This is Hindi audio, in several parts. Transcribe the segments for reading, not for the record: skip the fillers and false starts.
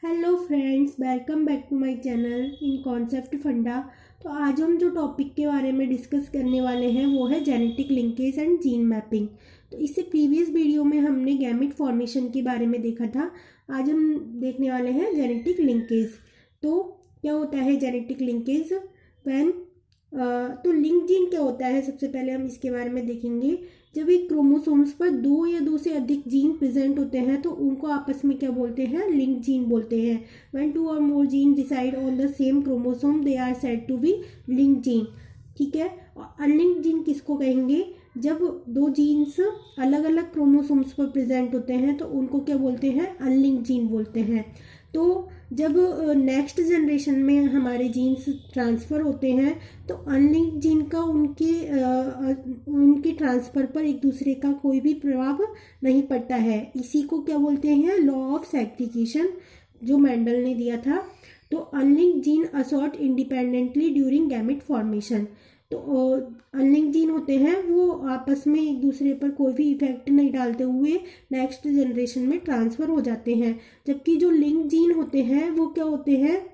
Hello friends, welcome back to my channel in concept फंडा। तो आज हम जो टॉपिक के बारे में डिस्कस करने वाले हैं वो है genetic linkage and gene mapping. तो इससे प्रीवियस वीडियो में हमने गैमेट फॉर्मेशन के बारे में देखा था। आज हम देखने वाले हैं जेनेटिक लिंकेज। तो क्या होता है जेनेटिक लिंकेज व्हेन तो लिंक जीन क्या होता है, सबसे पहले हम इसके बारे में देखेंगे। जब एक क्रोमोसोम्स पर दो या दो से अधिक जीन प्रेजेंट होते हैं तो उनको आपस में क्या बोलते हैं, लिंक जीन बोलते हैं। व्हेन टू और more gene decide on the same chromosome they are said to be link gene. ठीक है। और अनलिंक जीन किसको कहेंगे? जब दो जीन्स अलग अलग क्रोमोसोम्स पर प्रेजेंट होते हैं तो उनको क्या बोलते हैं, अनलिंक जीन बोलते हैं। तो जब नेक्स्ट जनरेशन में हमारे जीन्स ट्रांसफ़र होते हैं तो अनलिंक जीन का उनके ट्रांसफ़र पर एक दूसरे का कोई भी प्रभाव नहीं पड़ता है। इसी को क्या बोलते हैं, लॉ ऑफ सेग्रीगेशन, जो मेंडल ने दिया था। तो unlink gene assort independently during gamete formation. तो अनलिंक जीन होते हैं वो आपस में एक दूसरे पर कोई भी इफेक्ट नहीं डालते हुए नेक्स्ट जनरेशन में ट्रांसफ़र हो जाते हैं। जबकि जो लिंक जीन होते हैं वो क्या होते हैं,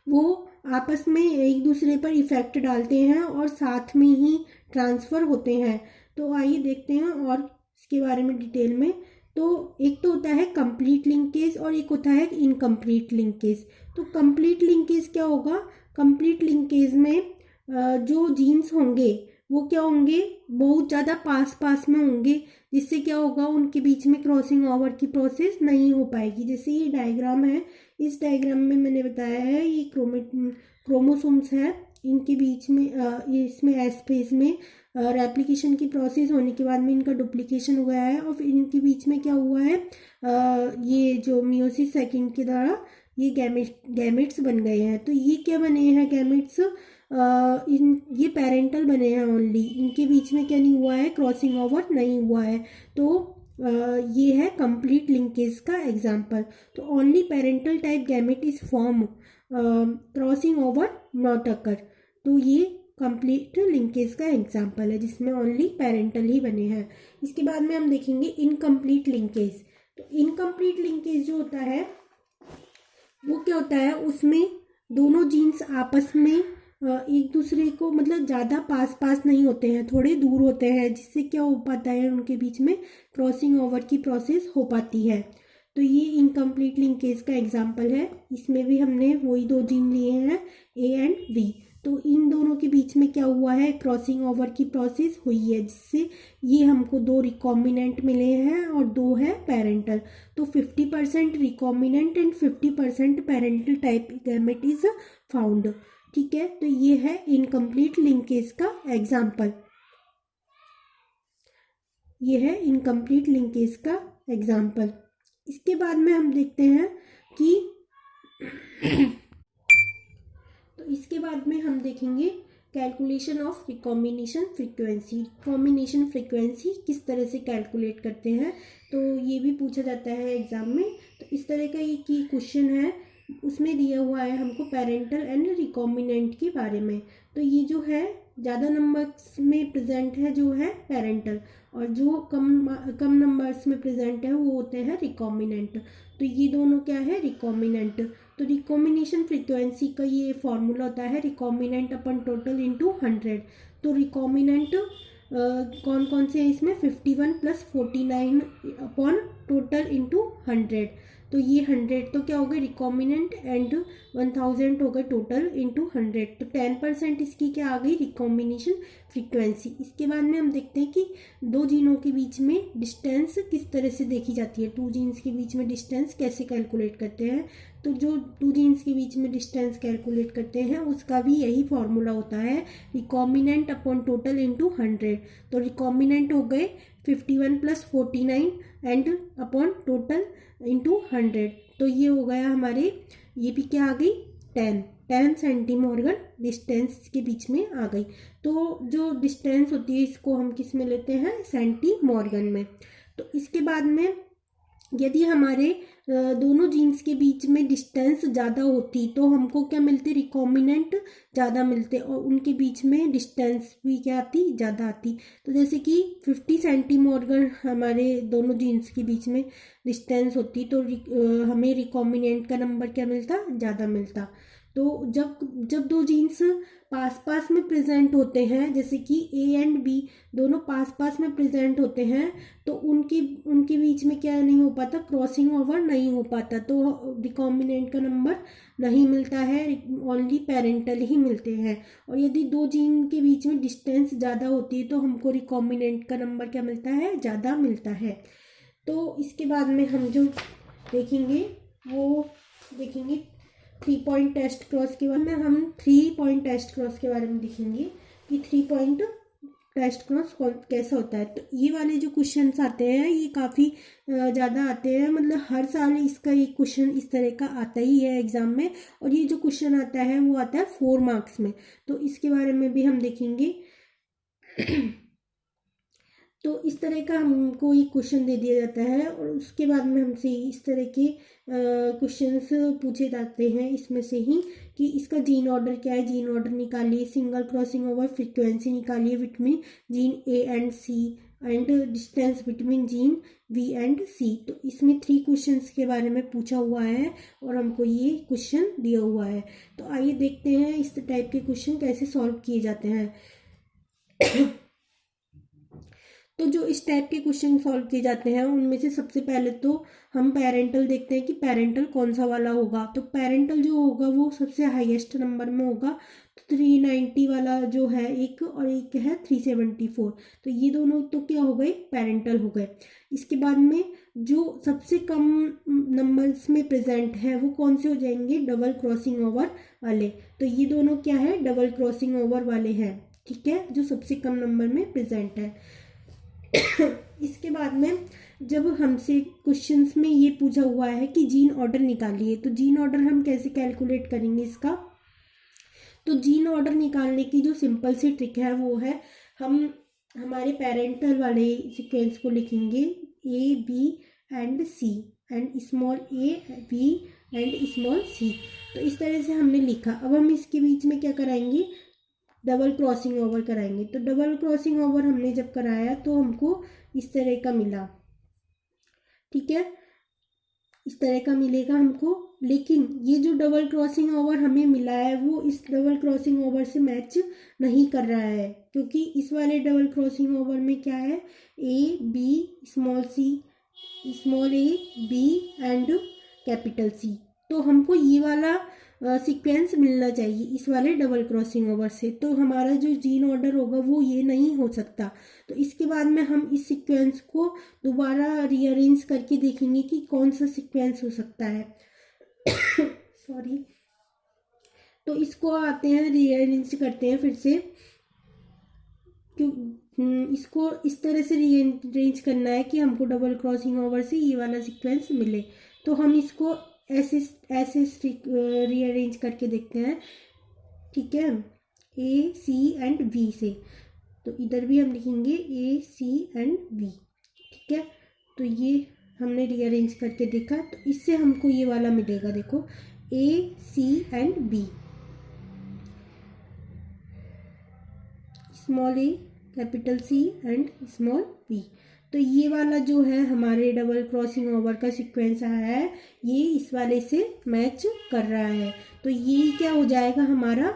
वो आपस में एक दूसरे पर इफेक्ट डालते हैं और साथ में ही ट्रांसफ़र होते हैं। तो आइए देखते हैं और इसके बारे में डिटेल में। तो एक तो होता है कंप्लीट लिंकेज और एक होता है इनकम्प्लीट लिंकेज। तो कंप्लीट लिंकेज क्या होगा? कंप्लीट लिंकेज में जो जीन्स होंगे वो क्या होंगे, बहुत ज़्यादा पास पास में होंगे, जिससे क्या होगा, उनके बीच में क्रॉसिंग ओवर की प्रोसेस नहीं हो पाएगी। जैसे ये डायग्राम है, इस डायग्राम में मैंने बताया है ये क्रोमोसोम्स है, इनके बीच में इसमें एस फेज में रेप्लिकेशन की प्रोसेस होने के बाद में इनका डुप्लीकेशन हो गया है और फिर इनके बीच में क्या हुआ है, ये जो मियोसिस सेकंड के द्वारा ये गैमेट्स बन गए हैं। तो ये क्या बने हैं गैमेट्स, ये पेरेंटल बने हैं ओनली, इनके बीच में क्या नहीं हुआ है, क्रॉसिंग ओवर नहीं हुआ है। तो ये है कंप्लीट लिंकेज का एग्जांपल। तो only parental type gamete is form, crossing over not occur. तो ये कंप्लीट लिंकेज का एग्जांपल है जिसमें ओनली पेरेंटल ही बने हैं। इसके बाद में हम देखेंगे इनकम्प्लीट लिंकेज। तो इनकम्प्लीट लिंकेज जो होता है वो क्या होता है, उसमें दोनों जीन्स आपस में एक दूसरे को मतलब ज़्यादा पास पास नहीं होते हैं, थोड़े दूर होते हैं, जिससे क्या हो पाता है, उनके बीच में क्रॉसिंग ओवर की प्रोसेस हो पाती है। तो ये इनकम्प्लीट लिंकेज का एग्जांपल है। इसमें भी हमने वही दो जीन लिए हैं, ए एंड बी। तो इन दोनों के बीच में क्या हुआ है, क्रॉसिंग ओवर की प्रोसेस हुई है, जिससे ये हमको दो रिकॉम्बिनेंट मिले हैं और दो है पेरेंटल। तो 50% recombinant and 50% parental type gamete is found. ठीक है। तो ये है इनकम्प्लीट लिंकेज का एग्जाम्पल, ये है इनकम्प्लीट लिंकेज का एग्जाम्पल। इसके बाद में हम देखते हैं कि तो इसके बाद में हम देखेंगे calculation of recombination frequency. Recombination frequency किस तरह से कैलकुलेट करते हैं, तो ये भी पूछा जाता है एग्जाम में। तो इस तरह का ये की क्वेश्चन है, उसमें दिया हुआ है हमको पेरेंटल एंड रिकॉम्बिनेंट के बारे में। तो ये जो है ज़्यादा नंबर्स में प्रेजेंट है जो है पेरेंटल, और जो कम नंबर्स में प्रेजेंट है वो होते हैं रिकॉम्बिनेंट। तो ये दोनों क्या है, रिकॉम्बिनेंट। तो रिकॉम्बिनेशन फ्रीक्वेंसी का ये फॉर्मूला होता है रिकॉम्बिनेंट अपन टोटल इंटू 100। तो रिकॉम्बिनेंट कौन कौन से हैं इसमें, 51 + 49 अपॉन टोटल इंटू 100। तो ये 100 तो क्या हो गए रिकॉम्बिनेंट एंड 1000 हो गए टोटल इंटू 100। तो 10% इसकी क्या आ गई, रिकॉम्बिनेशन फ्रीक्वेंसी। इसके बाद में हम देखते हैं कि दो जीनों के बीच में डिस्टेंस किस तरह से देखी जाती है, टू जीन्स के बीच में डिस्टेंस कैसे कैलकुलेट करते हैं। तो जो टू जीन्स के बीच में डिस्टेंस कैलकुलेट करते हैं उसका भी यही फॉर्मूला होता है, रिकॉम्बिनेंट अपॉन टोटल इंटू 100। तो रिकॉम्बिनेंट हो गए 51 + 49 एंड अपॉन टोटल इंटू 100। तो ये हो गया हमारे, ये भी क्या आ गई, 10 सेंटीमॉर्गन डिस्टेंस के बीच में आ गई। तो जो डिस्टेंस होती है इसको हम किस में लेते हैं, सेंटीमॉर्गन में। तो इसके बाद में यदि हमारे दोनों जीन्स के बीच में डिस्टेंस ज़्यादा होती तो हमको क्या मिलते, रिकॉम्बिनेंट ज़्यादा मिलते, और उनके बीच में डिस्टेंस भी क्या आती, ज़्यादा आती। तो जैसे कि 50 सेंटीमीटर अगर हमारे दोनों जीन्स के बीच में डिस्टेंस होती तो हमें रिकॉम्बिनेंट का नंबर क्या मिलता, ज़्यादा मिलता। तो जब जब दो जीन्स पास पास में प्रेजेंट होते हैं, जैसे कि ए एंड बी दोनों पास पास में प्रेजेंट होते हैं, तो उनके उनके बीच में क्या नहीं हो पाता, क्रॉसिंग ओवर नहीं हो पाता, तो रिकॉम्बिनेंट का नंबर नहीं मिलता है, ओनली पेरेंटल ही मिलते हैं। और यदि दो जीन के बीच में डिस्टेंस ज़्यादा होती है तो हमको रिकॉम्बिनेंट का नंबर क्या मिलता है, ज़्यादा मिलता है। तो इसके बाद में हम जो देखेंगे वो देखेंगे 3 पॉइंट टेस्ट क्रॉस के बारे में। हम 3 पॉइंट टेस्ट क्रॉस के बारे में देखेंगे कि 3 पॉइंट टेस्ट क्रॉस कैसा होता है। तो ये वाले जो क्वेश्चंस आते हैं ये काफ़ी ज़्यादा आते हैं, मतलब हर साल इसका एक क्वेश्चन इस तरह का आता ही है एग्ज़ाम में। और ये जो क्वेश्चन आता है वो आता है 4 मार्क्स में, तो इसके बारे में भी हम देखेंगे। तो इस तरह का हमको एक क्वेश्चन दे दिया जाता है और उसके बाद में हमसे इस तरह के क्वेश्चंस पूछे जाते हैं इसमें से ही कि इसका जीन ऑर्डर क्या है, जीन ऑर्डर निकालिए, सिंगल क्रॉसिंग ओवर फ्रीक्वेंसी निकालिए between gene A and C, and distance between gene B and C. तो इसमें 3 क्वेश्चंस के बारे में पूछा हुआ है और हमको ये क्वेश्चन दिया हुआ है। तो आइए देखते हैं इस टाइप के क्वेश्चन कैसे सॉल्व किए जाते हैं। तो जो इस टाइप के क्वेश्चन सॉल्व किए जाते हैं उनमें से सबसे पहले तो हम पेरेंटल देखते हैं कि पेरेंटल कौन सा वाला होगा। तो पेरेंटल जो होगा वो सबसे हाईएस्ट नंबर में होगा। तो 390 वाला जो है एक, और एक है 374, तो ये दोनों तो क्या हो गए, पेरेंटल हो गए। इसके बाद में जो सबसे कम नंबर्स में प्रेजेंट है वो कौन से हो जाएंगे, डबल क्रॉसिंग ओवर वाले। तो ये दोनों क्या है, डबल क्रॉसिंग ओवर वाले हैं, ठीक है, जो सबसे कम नंबर में प्रेजेंट है। इसके बाद में जब हमसे क्वेश्चंस में ये पूछा हुआ है कि जीन ऑर्डर निकालिए, तो जीन ऑर्डर हम कैसे कैलकुलेट करेंगे इसका। तो जीन ऑर्डर निकालने की जो सिंपल सी ट्रिक है वो है, हम हमारे पेरेंटल वाले सीक्वेंस को लिखेंगे A B and C, and small A B and small C. तो इस तरह से हमने लिखा। अब हम इसके बीच में क्या कराएंगे, डबल क्रॉसिंग ओवर कराएंगे। तो डबल क्रॉसिंग ओवर हमने जब कराया तो हमको इस तरह का मिला, ठीक है, इस तरह का मिलेगा हमको। लेकिन ये जो डबल क्रॉसिंग ओवर हमें मिला है वो इस डबल क्रॉसिंग ओवर से मैच नहीं कर रहा है, क्योंकि इस वाले डबल क्रॉसिंग ओवर में क्या है, a b small c, small A B and capital c. तो हमको ये वाला सीक्वेंस मिलना चाहिए इस वाले डबल क्रॉसिंग ओवर से। तो हमारा जो जीन ऑर्डर होगा वो ये नहीं हो सकता। तो इसके बाद में हम इस सीक्वेंस को दोबारा रीअरेंज करके देखेंगे कि कौन सा सीक्वेंस हो सकता है। सॉरी। तो इसको आते हैं रीअरेंज करते हैं फिर से, क्यों इसको इस तरह से रीअरेंज करना है कि हमको डबल क्रॉसिंग ओवर से ये वाला सीक्वेंस मिले। तो हम इसको ऐसे ऐसे रीअरेंज करके देखते हैं, ठीक है, ए सी एंड बी से। तो इधर भी हम लिखेंगे ए सी एंड बी, ठीक है। तो ये हमने रीअरेंज करके देखा, तो इससे हमको ये वाला मिलेगा, देखो, A C and B, small A capital C and small B. तो ये वाला जो है हमारे डबल क्रॉसिंग ओवर का सीक्वेंस आया है, ये इस वाले से मैच कर रहा है। तो ये क्या हो जाएगा हमारा,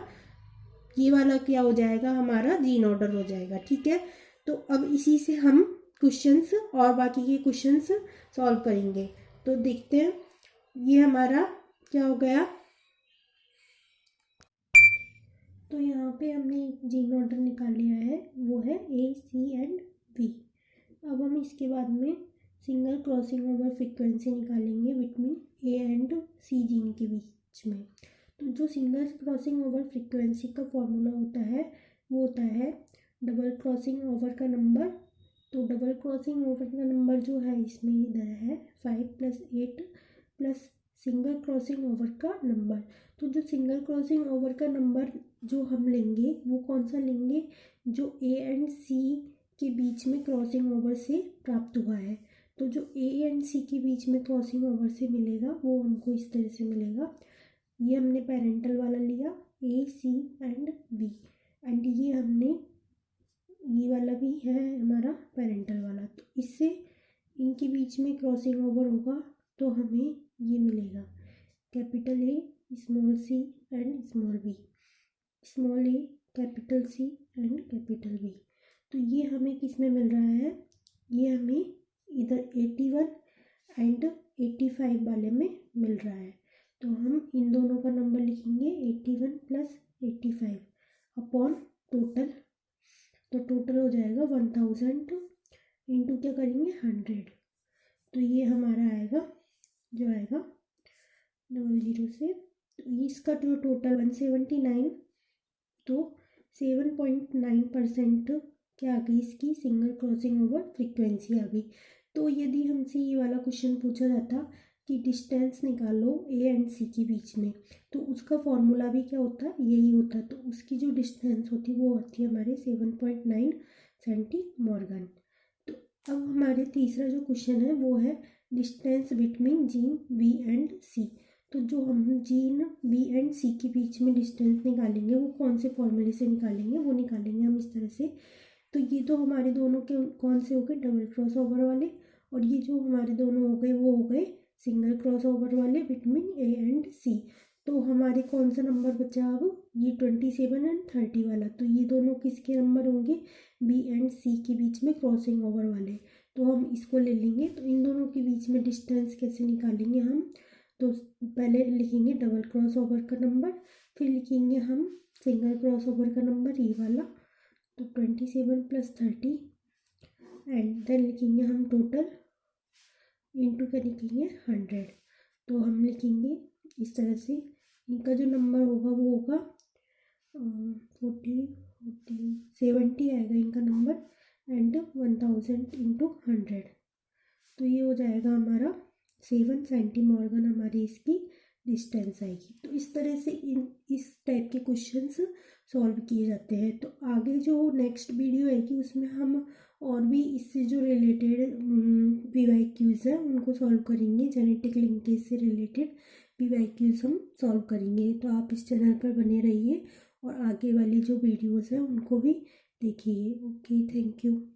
ये वाला क्या हो जाएगा, हमारा जीन ऑर्डर हो जाएगा, ठीक है। तो अब इसी से हम क्वेश्चंस और बाकी के क्वेश्चंस सॉल्व करेंगे। तो देखते हैं ये हमारा क्या हो गया। तो यहाँ पे हमने जीन ऑर्डर निकाल लिया है, वो है ए सी एंड बी। अब हम इसके बाद में सिंगल क्रॉसिंग ओवर फ्रीक्वेंसी निकालेंगे between a and c gene के बीच में। तो जो सिंगल क्रॉसिंग ओवर फ्रीक्वेंसी का फॉर्मूला होता है वो होता है डबल क्रॉसिंग ओवर का नंबर। तो डबल क्रॉसिंग ओवर का नंबर जो है इसमें इधर है 5 + 8 प्लस सिंगल क्रॉसिंग ओवर का नंबर। तो जो सिंगल क्रॉसिंग ओवर का नंबर जो हम लेंगे वो कौन सा लेंगे, जो ए एंड सी के बीच में क्रॉसिंग ओवर से प्राप्त हुआ है। तो जो ए एंड सी के बीच में क्रॉसिंग ओवर से मिलेगा वो हमको इस तरह से मिलेगा। ये हमने पेरेंटल वाला लिया ए सी एंड बी, एंड ये हमने ये वाला भी है हमारा पेरेंटल वाला। तो इससे इनके बीच में क्रॉसिंग ओवर होगा तो हमें ये मिलेगा capital a small c and small b, small A capital C and capital b. तो ये हमें किस में मिल रहा है, ये हमें इधर 81 एंड 85 वाले में मिल रहा है। तो हम इन दोनों का नंबर लिखेंगे 81 प्लस 85 अपॉन टोटल। तो टोटल हो जाएगा 1000 इंटू क्या करेंगे 100। तो ये हमारा आएगा जो आएगा 00 से, तो इसका जो टोटल 179, तो 7.9% क्या आ गई इसकी सिंगल क्रॉसिंग ओवर फ्रीक्वेंसी आ गई। तो यदि हमसे ये वाला क्वेश्चन पूछा जाता कि डिस्टेंस निकालो ए एंड सी के बीच में, तो उसका फॉर्मूला भी क्या होता यही होता। तो उसकी जो डिस्टेंस होती वो होती है हमारे 7.9 सेंटीमॉर्गन। तो अब हमारे तीसरा जो क्वेश्चन है वो है distance between gene B and C. तो जो हम जीन बी एंड सी के बीच में डिस्टेंस निकालेंगे वो कौन से फॉर्मूले से निकालेंगे, वो निकालेंगे हम इस तरह से। तो ये तो हमारे दोनों के कौन से हो गए डबल क्रॉस ओवर वाले, और ये जो हमारे दोनों हो गए वो हो गए सिंगल क्रॉस ओवर वाले बिटवीन ए एंड सी। तो हमारे कौन सा नंबर बचा अब, ये 27 एंड 30 वाला। तो ये दोनों किसके नंबर होंगे, बी एंड सी के बीच में क्रॉसिंग ओवर वाले। तो हम इसको ले लेंगे। तो इन दोनों के बीच में डिस्टेंस कैसे निकालेंगे हम, तो पहले लिखेंगे डबल क्रॉस ओवर का नंबर, फिर लिखेंगे हम सिंगल क्रॉस ओवर का नंबर ये वाला। तो 27 प्लस 30 एंड देन लिखेंगे हम टोटल इंटू क्या लिखेंगे 100। तो हम लिखेंगे इस तरह से, इनका जो नंबर होगा वो होगा 70 आएगा इनका नंबर, एंड 1000 इंटू 100। तो ये हो जाएगा हमारा 7 सेंटीमॉर्गन हमारी इसकी डिस्टेंस आएगी। तो इस तरह से इस टाइप के क्वेश्चंस सॉल्व किए जाते हैं। तो आगे जो नेक्स्ट वीडियो है कि उसमें हम और भी इससे जो रिलेटेड PYQs है उनको सॉल्व करेंगे, जेनेटिक लिंकेज से रिलेटेड PYQs हम सॉल्व करेंगे। तो आप इस चैनल पर बने रहिए और आगे वाली जो वीडियोस हैं उनको भी देखिए। Okay, thank you.